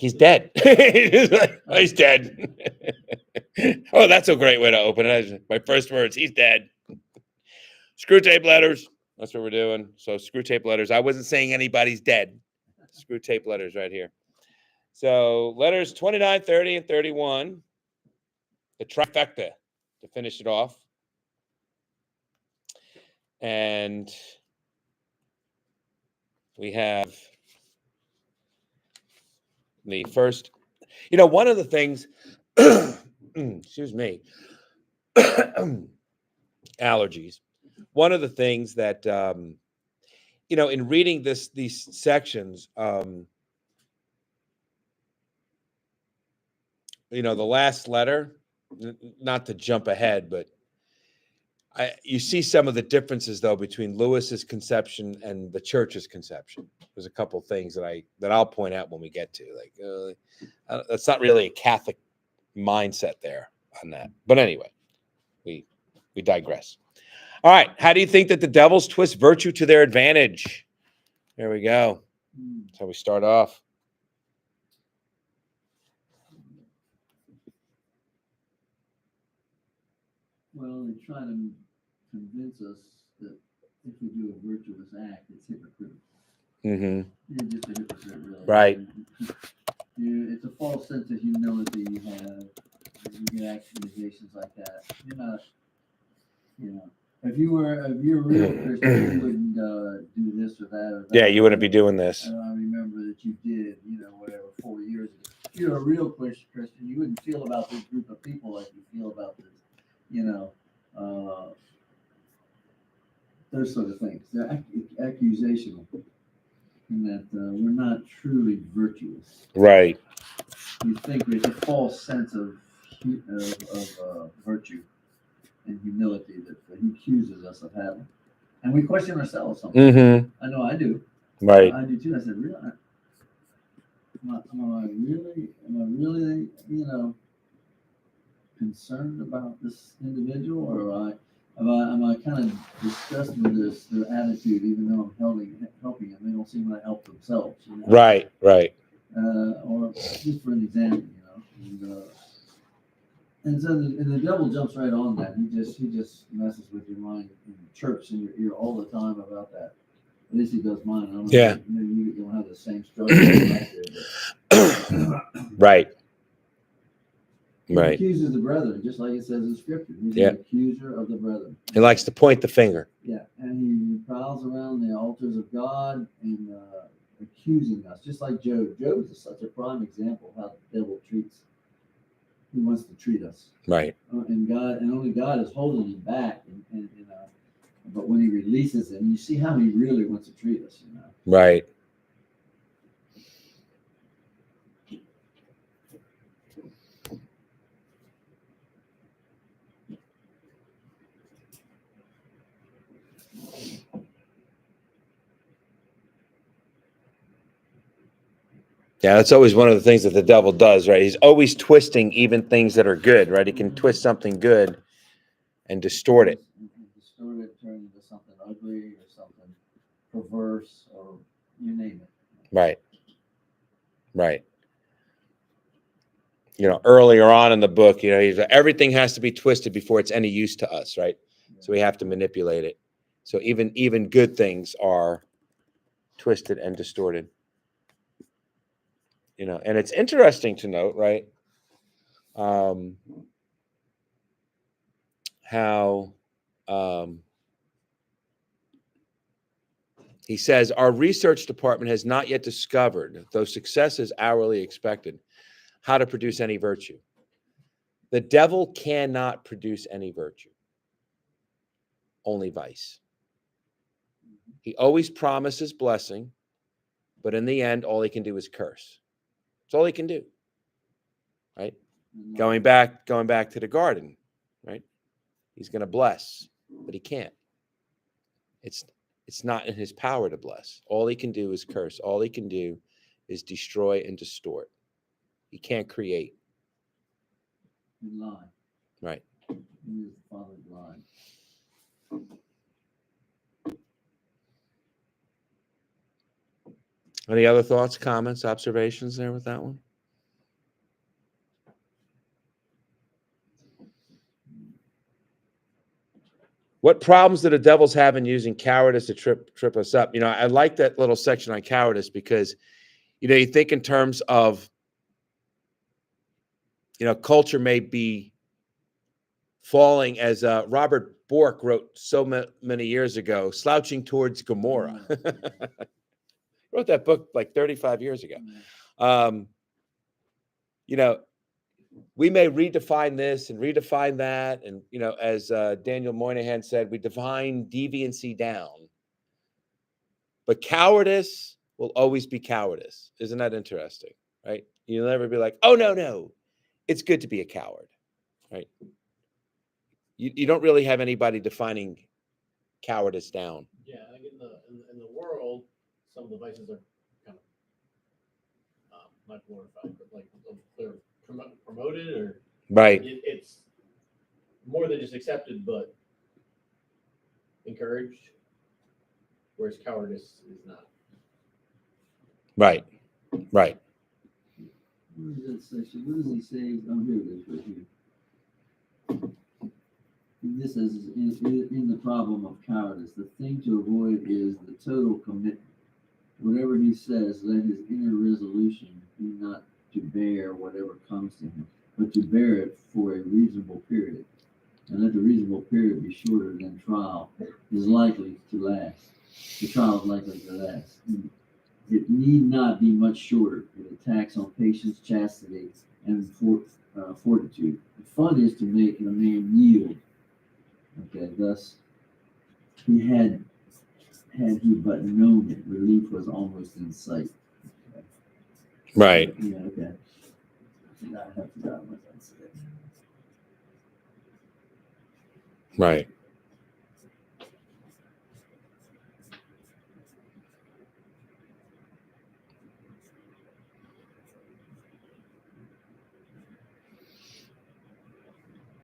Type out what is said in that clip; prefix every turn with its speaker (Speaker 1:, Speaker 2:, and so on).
Speaker 1: He's dead. He's like, oh, he's dead. Oh, that's a great way to open it. My first words, he's dead. Screwtape letters. That's what we're doing. So Screwtape letters. I wasn't saying anybody's dead. Screwtape letters right here. So letters 29, 30, and 31. The trifecta to finish it off. And we have the first, one of the things, excuse me, allergies. One of the things that, in reading these sections, the last letter, not to jump ahead, but you see some of the differences though between Lewis's conception and the church's conception. There's a couple things that I'll point out when we get to, like, that's not really a Catholic mindset there on that. But anyway, we digress. All right. How do you think that the devils twist virtue to their advantage? There we go. That's how we start off.
Speaker 2: Well, they try to convince us that if we do a virtuous act, it's hypocritical.
Speaker 1: Mm-hmm.
Speaker 2: You're just a hypocrite, really.
Speaker 1: Right.
Speaker 2: It's a false sense of humility you have. You get accusations like that. You're not, if you're a real Christian, you wouldn't do this or that or that.
Speaker 1: Yeah, you wouldn't be doing this.
Speaker 2: I remember that you did, whatever, 4 years ago. If you're a real Christian, you wouldn't feel about this group of people like you feel about this, those sort of things. They're accusational, in that we're not truly virtuous.
Speaker 1: Right.
Speaker 2: We think there's a false sense of virtue and humility that he accuses us of having, and we question ourselves sometimes.
Speaker 1: Mm-hmm.
Speaker 2: I know I do.
Speaker 1: Right.
Speaker 2: I do too. I said, really? Am I really, concerned about this individual, or am I kind of disgusted with their attitude, even though I'm helping them? They don't seem to help themselves.
Speaker 1: Right. Right.
Speaker 2: Or just for an example, and so the devil jumps right on that. He just messes with your mind in church in your ear all the time about that. At least he does mine. I don't know.
Speaker 1: Yeah.
Speaker 2: You don't have the same struggle as I did.
Speaker 1: Right.
Speaker 2: He
Speaker 1: Right.
Speaker 2: accuses the brethren, just like it says in Scripture. He's
Speaker 1: Yeah.
Speaker 2: an accuser of the brethren.
Speaker 1: He likes to point the finger.
Speaker 2: Yeah, and he prowls around the altars of God and accusing us, just like Job. Job is such a prime example of how the devil treats. He wants to treat us.
Speaker 1: Right.
Speaker 2: And only God is holding him back. But when he releases him, you see how he really wants to treat us.
Speaker 1: Right. Yeah, that's always one of the things that the devil does, right? He's always twisting even things that are good, right? He can twist something good and distort it.
Speaker 2: Distort it, turn into something ugly or something perverse, or you name it.
Speaker 1: Right. Right. Earlier on in the book, everything has to be twisted before it's any use to us, right? Yeah. So we have to manipulate it. So even good things are twisted and distorted. And it's interesting to note, right? How he says, our research department has not yet discovered, though success is hourly expected, how to produce any virtue. The devil cannot produce any virtue, only vice. He always promises blessing, but in the end, all he can do is curse. That's all he can do, right? Going back to the garden, right? He's going to bless, but he can't. It's not in his power to bless. All he can do is curse. All he can do is destroy and distort. He can't create.
Speaker 2: And lie.
Speaker 1: Right.
Speaker 2: He is the father of lying.
Speaker 1: Any other thoughts, comments, observations there with that one? What problems do the devils have in using cowardice to trip us up? You know, I like that little section on cowardice because, you know, you think in terms of, you know, culture may be falling, as Robert Bork wrote so many years ago, slouching towards Gomorrah. Wrote that book like 35 years ago. You know, we may redefine this and redefine that. And, you know, as Daniel Moynihan said, we define deviancy down. But cowardice will always be cowardice. Isn't that interesting? Right? You'll never be like, oh, no, it's good to be a coward. Right? You don't really have anybody defining cowardice down.
Speaker 3: Yeah, like in the world, some of the vices are kind of not glorified, but like they're promoted, or
Speaker 1: Right.
Speaker 3: It's more than just accepted, but encouraged. Whereas cowardice is not.
Speaker 1: Right.
Speaker 2: What is that section? What does he say? Oh, here it is right here. This is in the problem of cowardice. The thing to avoid is the total commitment. Whatever he says, let his inner resolution be not to bear whatever comes to him, but to bear it for a reasonable period. And let the reasonable period be shorter than trial is likely to last. The trial is likely to last. It need not be much shorter. It attacks on patience, chastity, and fortitude. The fun is to make a man yield. Okay, thus, had he but known it, relief was almost in sight. Okay.
Speaker 1: Right.
Speaker 2: Yeah, okay. I have forgotten what that said.
Speaker 1: Right.